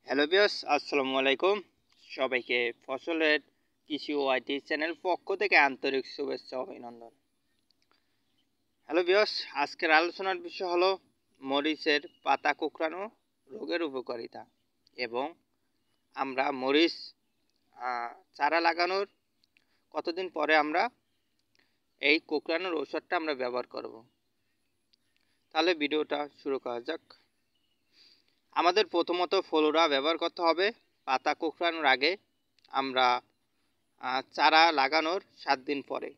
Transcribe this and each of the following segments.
Hello viewers, আসসালামু আলাইকুম। সবাইকে ফসলের কৃষি ও আইটি চ্যানেল পক্ষ থেকে আন্তরিক শুভেচ্ছা ও অভিনন্দন। হ্যালো ভিউয়ার্স, আজকের আলোচনার বিষয় হলো মরিচের পাতা কুঁকড়ানো রোগের উপকারিতা এবং আমরা মরিচ চারা লাগানোর কতদিন পরে আমরা এই কুঁকড়ানোর ঔষধটা আমরা ব্যবহার করব। তাহলে ভিডিওটা শুরু করা যাক। আমাদের প্রথমত ফ্লোরা ব্যবহার করতে হবে। পাতা কুঁকড়ানোর আগে আমরা চারা লাগানোর 7 দিন পরে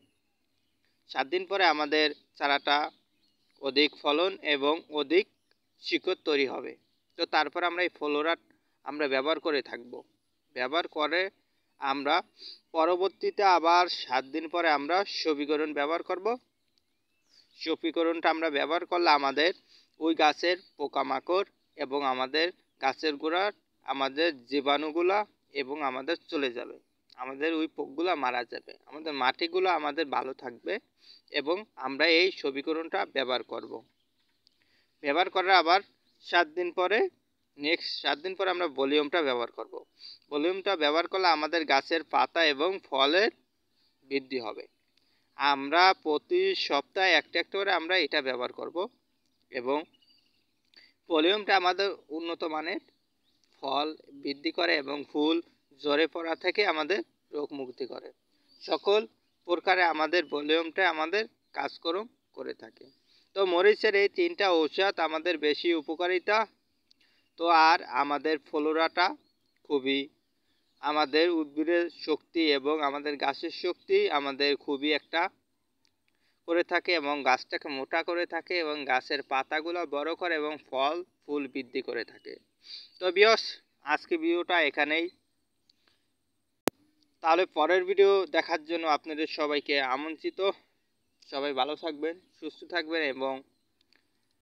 7 দিন পরে আমাদের চারাটা অধিক ফলন এবং অধিক শিকড় তৈরি হবে। তো তারপর আমরা এই ফ্লোরা আমরা ব্যবহার করে থাকব। ব্যবহার করে আমরা পরবর্তীতে আবার 7 দিন পরে আমরা সবীকরণ ব্যবহার করব। সবীকরণটা আমরা ব্যবহার করলে আমাদের ওই গাছের পোকামাকড় এবং আমাদের গাছের গোড়ার আমাদের জীবাণুগুলা এবং আমাদের চলে যাবে, আমাদের ওই পোকগুলো মারা যাবে, আমাদের মাটিগুলো আমাদের ভালো থাকবে এবং আমরা এই সবীকরণটা ব্যবহার করব। ব্যবহার করার আবার 7 দিন পরে নেক্সট 7 দিন পরে আমরা ভলিউমটা ব্যবহার করব। ভলিউমটা ব্যবহার করলে আমাদের গাছের পাতা এবং ফলের বৃদ্ধি হবে। আমরা প্রতি সপ্তাহে একটা একটা করে আমরা এটা ব্যবহার করব এবং ভলিউমটা আমাদের উন্নত মানের ফল বৃদ্ধি করে এবং ফুল ঝরে পড়া থেকে আমাদের রোগ মুক্তি করে। সকল প্রকারে আমাদের ভলিউমটা আমাদের কাজকর্ম করে থাকে। তো মরিচের এই 3টা ঔষধ আমাদের বেশি উপকারিতা। তো আর আমাদের ফ্লোরাটা খুবই আমাদের উদ্ভিদের শক্তি এবং আমাদের গাছের শক্তি আমাদের খুবই একটা করে থাকে এবং গাছটাকে মোটা করে থাকে এবং গাছের পাতাগুলো বড় করে এবং ফল ফুল বৃদ্ধি করে থাকে। তো ভিউয়ার্স, আজকে ভিডিওটা এখানেই। তাহলে পরের ভিডিও দেখার জন্য আপনাদের সবাইকে আমন্ত্রিত। সবাই ভালো থাকবেন, সুস্থ থাকবেন এবং